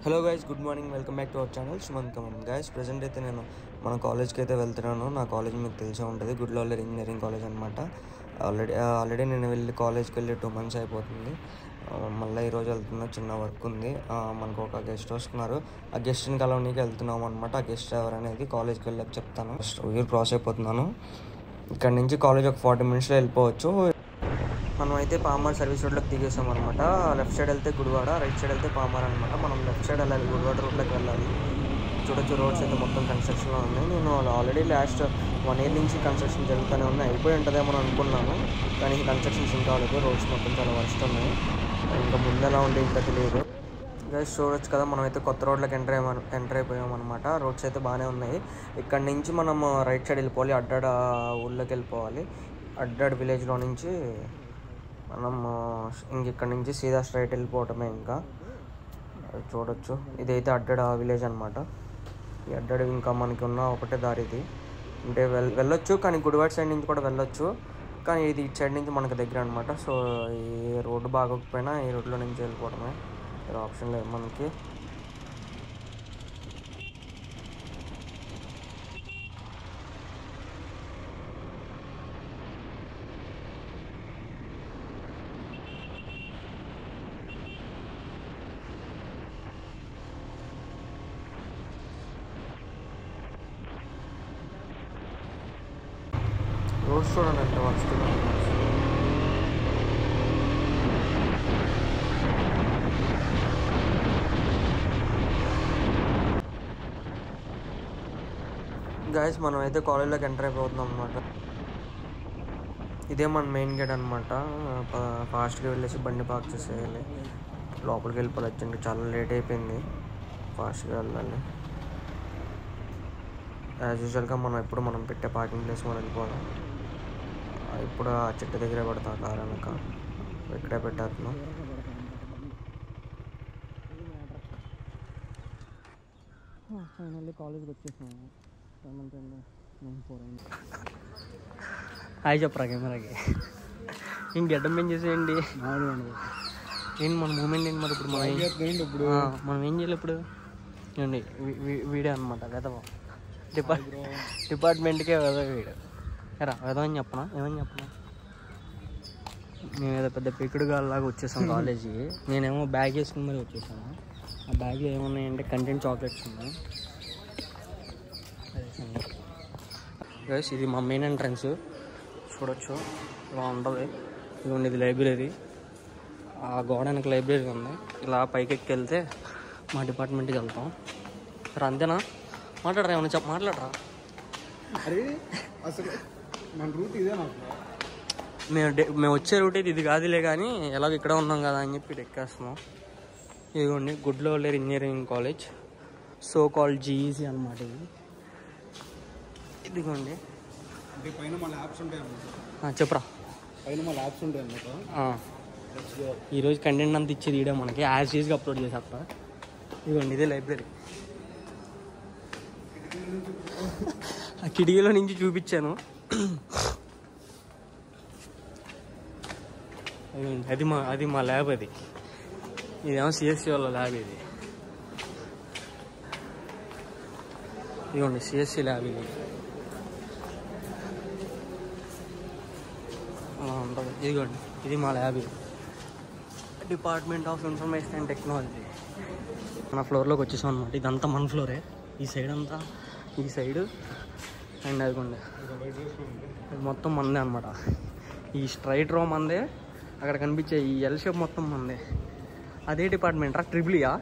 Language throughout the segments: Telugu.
Hello guys, good morning. Welcome back to our channel Sumanth come on. Guys, present అయితే నేను మన కాలేజ్కి అయితే వెళ్తున్నాను. నా కాలేజ్ మీకు తెలిసే ఉంటుంది, గుడ్లవల్లేరు ఇంజనీరింగ్ కాలేజ్ అనమాట. ఆల్రెడీ నేను కాలేజ్కి వెళ్ళి 2 months అయిపోతుంది. మళ్ళీ ఈరోజు వెళ్తున్నా, చిన్న వర్క్ ఉంది. మనకు ఒక గెస్ట్ వస్తున్నారు, ఆ గెస్ట్ని కలవడానికి వెళ్తున్నాం అనమాట. ఆ గెస్ట్ ఎవరనేది కాలేజ్కి వెళ్ళాక చెప్తాను. ఊరు క్రాస్ అయిపోతున్నాను. ఇక్కడ నుంచి కాలేజ్ ఒక 40 minutesలో వెళ్ళిపోవచ్చు. మనం అయితే పామార్ సర్వీస్ రోడ్లోకి దిగేసాం అనమాట. లెఫ్ట్ సైడ్ వెళ్తే గుడివాడ, రైట్ సైడ్ వెళ్తే పామార్ అనమాట. మనం లెఫ్ట్ సైడ్ వెళ్ళాలి, గుడివాడ రోడ్లోకి వెళ్ళాలి. చూడొచ్చు, రోడ్స్ అయితే మొత్తం కన్స్ట్రక్షన్లో ఉన్నాయి. నేను ఆల్రెడీ లాస్ట్ 1 year నుంచి కన్స్ట్రక్షన్ జరుగుతూనే ఉన్నాయి. అయిపోయి ఉంటుందేమో అనుకున్నాను, కానీ కన్స్ట్రక్షన్స్ ఇంకా అవ్వలేదు. రోడ్స్ మొత్తం చాలా వర్స్ట్ ఉన్నాయి. ఇంకా ముందు ఎలా ఉంటే ఇంకా తెలియదు. గైస్, చూడొచ్చు కదా, మనం అయితే కొత్త రోడ్లోకి ఎంటర్ అయిపోయాం అనమాట. రోడ్స్ అయితే బాగానే ఉన్నాయి. ఇక్కడ నుంచి మనం రైట్ సైడ్ వెళ్ళిపోవాలి, అడ్డాడ ఊళ్ళోకి వెళ్ళిపోవాలి. అడ్డాడ విలేజ్లో నుంచి మనం ఇక్కడ నుంచి సీదా స్ట్రైట్ వెళ్ళిపోవటమే. ఇంకా చూడొచ్చు, ఇదైతే అడ్డాడ విలేజ్ అనమాట. ఈ అడ్డాడ ఇంకా మనకి ఉన్న ఒకటే దారి ఇది. అంటే వెళ్ళొచ్చు, కానీ గుడివాడ సైడ్ నుంచి కూడా వెళ్ళొచ్చు, కానీ ఇది ఇటు సైడ్ నుంచి మనకు దగ్గర అనమాట. సో ఈ రోడ్డు బాగోకపోయినా ఈ రోడ్లో నుంచి వెళ్ళిపోవటమే, వేరే ఆప్షన్ లేదు మనకి. రోడ్స్ చూడండి అంటే వస్తుంది. గైస్, మనం అయితే కాలేజ్లోకి ఎంటర్ అయిపోతున్నాం అనమాట. ఇదే మన మెయిన్ గేట్ అనమాట. ఫాస్ట్గా వెళ్ళేసి బండి పార్క్ చేసేయాలి, లోపలికి వెళ్ళిపోవాలి. అర్జెంట్గా చాలా లేట్ అయిపోయింది, ఫాస్ట్గా వెళ్ళాలి. యాజ్ యూజువల్గా మనం పెట్టే పార్కింగ్ ప్లేస్ మనం వెళ్ళిపోవాలి. ఇప్పుడు ఆ చెట్టు దగ్గర పడతాం, కారు వెనక ఇక్కడే పెట్టేస్తున్నాం. ఫైనల్లీ కాలేజ్కి వచ్చేసాము. హాయ్ చెప్పరా కెమెరాకి. ఏం గడ్డం ఏం చేసేయండి, ఏంటి మన మూమెంట్ ఏంటి మరి? ఇప్పుడు మనం ఏం చేయాలి ఇప్పుడు? చూడండి, వీడియో అనమాట. గదవా డిపార్ట్మెంట్కే వెదవ వీడు. రా వెదవని చెప్పనా, ఏమని చెప్పనా? మేము ఏదో పెద్ద పెక్కుడుగాల్లాగా వచ్చేసాం కాలేజీకి. నేనేమో బ్యాగ్ వేసుకుని మరి వచ్చేసాను. ఆ బ్యాగ్లో ఏమున్నాయంటే కంటెంట్ చాక్లెట్స్ ఉన్నాయి. గైస్, ఇది మా మెయిన్ ఎంట్రన్స్. చూడొచ్చు, ఇలా ఉంటుంది. ఇదిగోండి, ఇది లైబ్రరీ. ఆ గోడనికి లైబ్రరీ ఉంది. ఇలా పైకి వెళ్తే మా డిపార్ట్మెంట్కి వెళ్తాం. సరే, అంతేనా? మాట్లాడరా, ఏమన్నా మాట్లాడరా. అరే అసలు మన రూట్ ఇదే. మేము వచ్చే రూట్ అయితే ఇది కాదులే, కానీ ఎలాగో ఇక్కడ ఉన్నాం కదా అని చెప్పి ఎక్కేస్తున్నాం. ఇదిగోండి, Gudlavalleru engineering college, so called GEC అనమాట. ఇదిగోండి, పైన మా ల్యాబ్స్ ఉంటాయి. చెప్పరా. పైన మా ల్యాబ్స్ ఉంటాయి అన్నమాట. ఈరోజు కంటెంట్ అంతా ఇచ్చేది ఈడే మనకి, యాజ్ ఈజ్గా అప్లోడ్ చేసేస్తా. ఇదిగోండి, ఇదే లైబ్రరీ. ఆ కిటికీలో నుంచి చూపించాను. అది మా ల్యాబ్. ఇదేమో సిఎస్సి వాళ్ళ ల్యాబ్. ఇదిగోండి, సిఎస్సి ల్యాబ్. అలా ఉంటుంది. ఇదిగోండి, ఇది మా lab. Department of information and technology. మన ఫ్లోర్లోకి వచ్చేసాం అనమాట. ఇదంతా మన ఫ్లోరే. ఈ సైడ్ అంతా, ఈ సైడ్ అండ్ అదిగోండి, మొత్తం మందే అనమాట. ఈ స్ట్రైట్ రో మందే, అక్కడ కనిపించే ఈ ఎల్ షేప్ మొత్తం మందే. అదే డిపార్ట్మెంట్ రా, ట్రిపుల్ఈయా?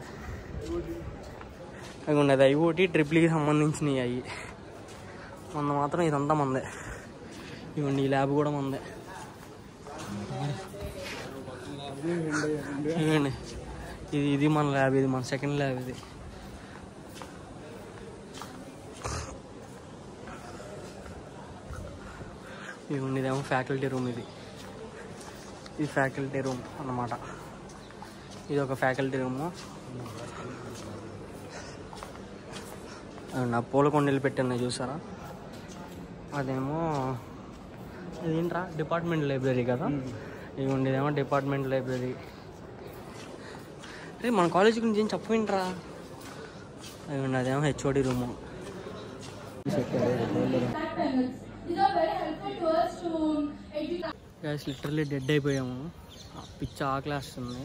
అదిగోండి, అది ఐఓటీ ట్రిపుల్ఈకి సంబంధించినవి. అవి మొన్న మాత్రం ఇదంతా మందే. ఇవ్వండి, ఈ ల్యాబ్ కూడా మందే. ఇవ్వండి, ఇది మన ల్యాబ్. ఇది మన సెకండ్ ల్యాబ్. ఇవ్వండి, ఇదేమో ఫ్యాకల్టీ రూమ్. ఇది ఫ్యాకల్టీ రూమ్ అన్నమాట. ఇది ఒక ఫ్యాకల్టీ రూము. నా పూల కొండలు పెట్టాను చూసారా, అదేమో ఇదేంట్రా డిపార్ట్మెంట్ లైబ్రరీ కదా. ఇదిగోండి, ఇదేమో డిపార్ట్మెంట్ లైబ్రరీ. అరే మన కాలేజ్ గురించి ఏం చెప్పేంట్రా? అవి అదేమో HOD room. Guys literally dead అయిపోయాము. పిచ్చ ఆకలి వేస్తుంది.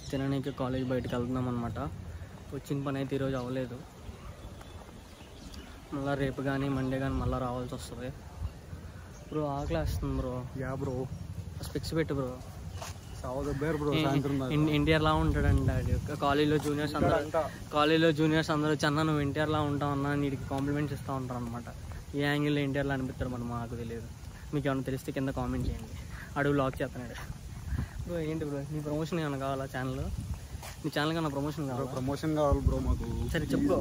తినడానికి కాలేజ్ బయటకు వెళ్తున్నాం అనమాట. వచ్చిన పని అయితే ఈరోజు అవ్వలేదు. మళ్ళీ రేపు కానీ మండే కానీ మళ్ళీ రావాల్సి వస్తుంది. బ్రో ఆకలి వేస్తుంది బ్రో. యా బ్రో, స్పెక్స్ పెట్టు బ్రో. బ్రో ఎన్టీఆర్లా ఉంటాడంట కాలేజ్లో జూనియర్స్ అందరూ వచ్చి అన్న నువ్వు ఎన్టీఆర్లా ఉంటావు అన్న నీటికి కాంప్లిమెంట్స్ ఇస్తూ ఉంటారు అనమాట. ఏ యాంగిల్లో ఎన్టీఆర్లా అనిపిస్తారు మనం, మాకు తెలియదు. మీకు ఏమైనా తెలిస్తే కింద కామెంట్ చేయండి. అడుగు లాక్ చేస్తున్నాడు బ్రో. ఏంటి బ్రో నీ ప్రమోషన్ ఏమైనా కావాలా ఛానల్? నీ ఛానల్ కన్నా ప్రమోషన్ కావాలి. ప్రమోషన్ కావాలి బ్రో మాకు. సరే చెప్పు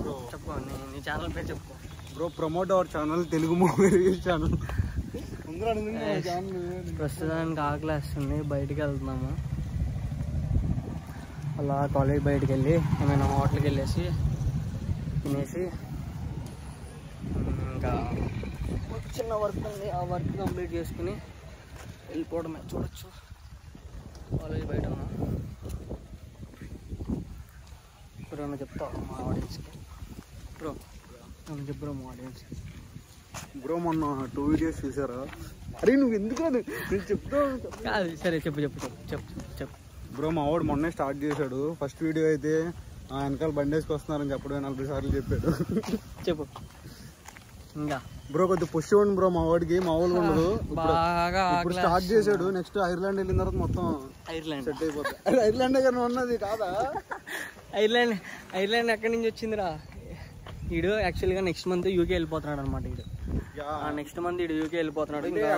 నీ ఛానల్ పేరు చెప్పు bro. Promote our channel, Telugu movie reviews channel. ప్రస్తుతానికి ఆకలి వేస్తుంది. బయటికి వెళ్తున్నాము. అలా కాలేజ్ బయటికి వెళ్ళి ఏమైనా హోటల్కి వెళ్ళేసి తినేసి ఇంకా చిన్న వర్క్ ఉంది, ఆ వర్క్ కంప్లీట్ చేసుకుని వెళ్ళిపోవడమే. చూడొచ్చు కాలేజ్ బయట ఉన్నా. ఇప్పుడు ఏమన్నా చెప్తావు మా ఆడియన్స్కి? బ్రో ఏమన్నా చెప్పు బ్రో మా ఆడియన్స్కి. బ్రో మొన్న 2 వీడియోస్ చూసారా? అరే నువ్వు ఎందుకు నేను చెప్తావు కాదు. సరే చెప్పు బ్రో. మా వాడు మొన్నే స్టార్ట్ చేశాడు. ఫస్ట్ వీడియో అయితే వెనకాల బండేసుకు వస్తున్నారని చెప్పడం 40 సార్లు చెప్పాడు. చెప్పు ఇంకా బ్రో. కొద్దిగా పుష్ ఇవ్వండి బ్రో మా వాడికి. మామూలుగా ఉండదు. బాగా ఇప్పుడు స్టార్ట్ చేశాడు. నెక్స్ట్ ఐర్లాండ్ వెళ్ళిన తర్వాత మొత్తం ఐర్లాండ్ సెట్ అయిపోతుంది. ఐర్లాండ్ గారు ఉన్నది కాదా? ఐర్లాండ్ ఎక్కడి నుంచి వచ్చిందిరా? వీడు యాక్చువల్గా నెక్స్ట్ మంత్ యూకే వెళ్ళిపోతున్నాడు అనమాట. వీడు నెక్స్ట్ మంత్ వీడు యూకే వెళ్ళిపోతున్నాడు. ఇంకా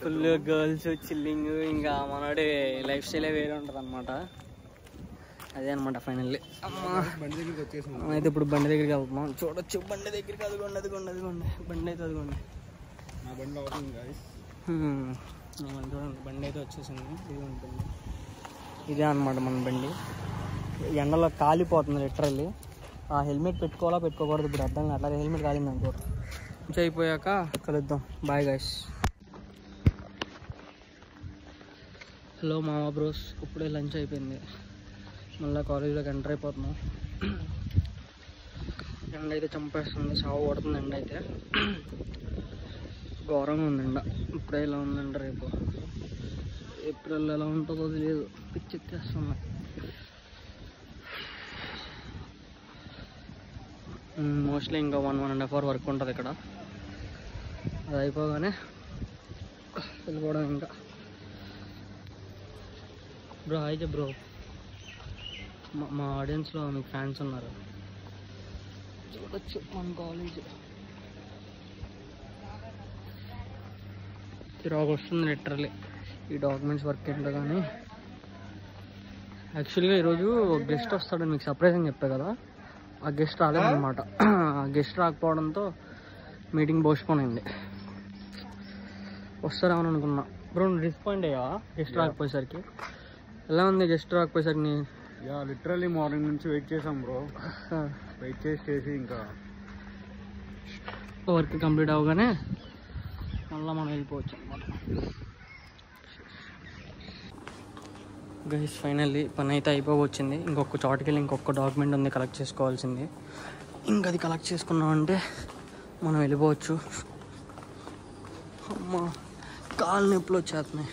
ఫుల్ గర్ల్స్ చిల్లింగ్, ఇంకా మనోడి లైఫ్ స్టైలే వేరే ఉంటుంది అనమాట. అదే అనమాట ఫైనల్లీ. అయితే ఇప్పుడు బండి దగ్గరికి వెళ్తున్నాం. చూడొచ్చు బండి దగ్గరికి. అదిగోండి బండి అయితే అదిగోండి. చూడండి బండి అయితే వచ్చేసింది. ఇది ఉంటుంది. ఇదే అనమాట మన బండి. ఎండలో కాలిపోతుంది లిటరల్లీ. ఆ హెల్మెట్ పెట్టుకోవాలా పెట్టుకోకూడదు ఇప్పుడు అర్థం కాదు. అట్లా హెల్మెట్ కాలింది అనుకో. కొంచెం అయిపోయాక కలుద్దాం. Bye guys. హలో మామా బ్రోస్. ఇప్పుడే లంచ్ అయిపోయింది. మళ్ళీ కాలేజీలోకి ఎంటర్ అయిపోతున్నాం. ఎండ అయితే చంపేస్తుంది. సాగు పడుతుంది ఎండ అయితే. ఘోరంగా ఉంది ఎండ. ఇప్పుడే ఇలా ఉందండి. రేపు ఏప్రిల్ ఎలా ఉంటుందో తెలియదు. పిచ్చెక్కేస్తుంది. మోస్ట్లీ ఇంకా 1.5 hour వర్క్ ఉంటుంది ఇక్కడ. అది అయిపోగానే వెళ్ళిపోవడం ఇంకా. Bro hi bro. మా ఆడియన్స్లో మీకు ఫ్యాన్స్ ఉన్నారు. చూడొచ్చు మన కాలేజ్. తిరాగు వస్తుంది లిటరల్లీ. ఈ డాక్యుమెంట్స్ వర్క్ ఏంటో కానీ యాక్చువల్గా ఈరోజు గెస్ట్ వస్తాడని మీకు సర్ప్రైజ్ అని చెప్పా కదా. ఆ గెస్ట్ రాలేదన్నమాట. ఆ గెస్ట్ రాకపోవడంతో మీటింగ్ పోస్ట్పోన్ అయింది. వస్తారేమని అనుకున్నా. బ్రో డిసప్పాయింట్ అయ్యా గెస్ట్ రాకపోయేసరికి? ఎలా ఉంది గెస్ట్ రాకపోయేసరికి? లిటరల్లీ మార్నింగ్ నుంచి వెయిట్ చేసాం బ్రో. వెయిట్ చేసి ఇంకా వర్క్ కంప్లీట్ అవగానే మళ్ళీ మనం వెళ్ళిపోవచ్చు అనమాట. గైస్ ఫైనల్లీ పని అయితే అయిపోవచ్చింది. ఇంకొక చోటుకి వెళ్ళి ఇంకొక డాక్యుమెంట్ ఉంది కలెక్ట్ చేసుకోవాల్సింది. ఇంకా అది కలెక్ట్ చేసుకున్నామంటే మనం వెళ్ళిపోవచ్చు. అమ్మ కాళ్ళు నొప్పులు వచ్చేస్తున్నాయి.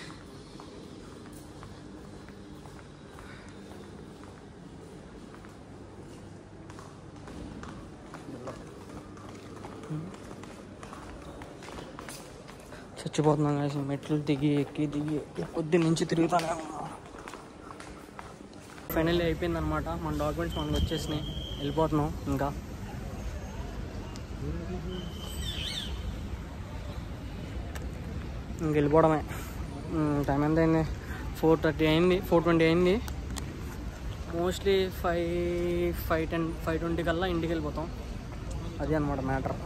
చచ్చిపోతున్నాం కదా. మెట్లు దిగి ఎక్కి పొద్దు నుంచి తిరుగుతానే ఉన్నాం. ఫైనల్లీ అయిపోయింది అనమాట. మన డాక్యుమెంట్స్ మనకు వచ్చేసినాయి. వెళ్ళిపోతున్నాం ఇంకా. వెళ్ళిపోవడమే. టైం ఎంత అయింది? 4:30 అయింది. 4:20 అయింది. మోస్ట్లీ 5:10 5:20 కల్లా ఇంటికి వెళ్ళిపోతాం. అది అనమాట మ్యాటర్.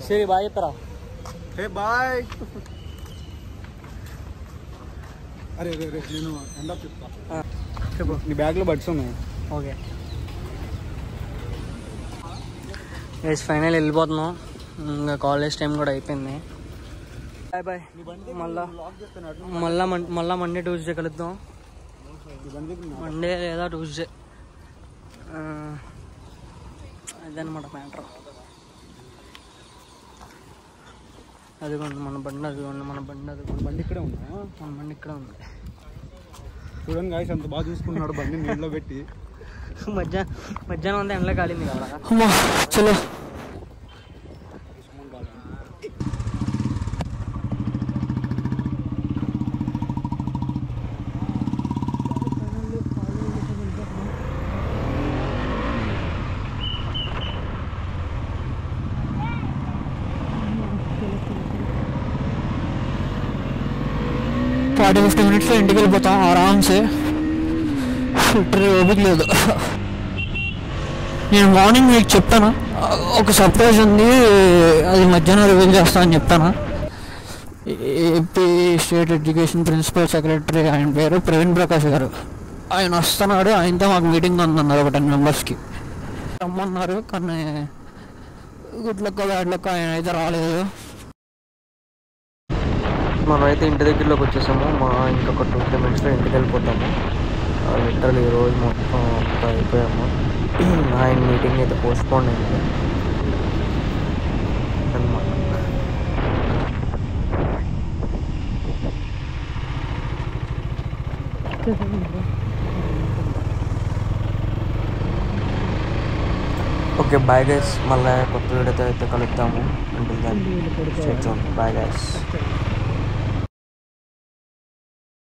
సరే బాయ్ చెప్పరా. హే బాయ్. అరే నేను ఎండ్ అప్ చెప్తా. చెప్పు. నీ బ్యాగ్లో బడ్స్ ఉన్నాయి. ఓకే గైస్ ఫైనల్ వెళ్ళిపోతున్నాం. ఇంకా కాలేజ్ టైం కూడా అయిపోయింది. Bye bye. మళ్ళా మండే ట్యూస్డే కలుద్దాం. మండే లేదా ట్యూస్డే అదనమాట మ్యాటర్. అదిగోండి మన బండి, అదిగోండి మన బండి, అదిగోండి బండి ఇక్కడే ఉందా? మన బండి ఇక్కడే ఉంది. చూడండి గాయస్ ఎంత బాగా చూసుకున్నాడు బండి నీళ్ళలో పెట్టి. మధ్యాహ్నం అంతా ఎండలో కాలింది కదా. చలో ఫార్టీ 50 మినిట్స్లో ఇంటికి వెళ్ళిపోతాం ఆరామ్సే. ఓపిక లేదు. నేను మార్నింగ్ మీకు చెప్పాను ఒక సర్ప్రైజ్ ఉంది, అది మధ్యాహ్నం రివీల్ చేస్తా అని చెప్పాను. AP state education principal secretary ఆయన పేరు ప్రవీణ్ ప్రకాష్ గారు. ఆయన వస్తున్నాడు, ఆయనతో మాకు మీటింగ్ ఉందన్నారు ఒక 10 మెంబర్స్కి రమ్మన్నారు. కానీ గుడ్ లక్ బ్యాడ్ లక్ ఆయన అయితే రాలేదు. మనమైతే ఇంటి దగ్గరలోకి వచ్చేసాము. ఇంకొక 2-3 మినిట్స్లో ఇంటికి వెళ్ళిపోతాము. లిటరల్ ఈరోజు మొత్తం అయిపోయాము. ఆయన మీటింగ్ అయితే పోస్ట్పోన్ అయింది అనమాట. Okay bye guys. మళ్ళీ కొత్త వీడియోతో అయితే కలుద్దాము. Until then stay tuned. Bye guys.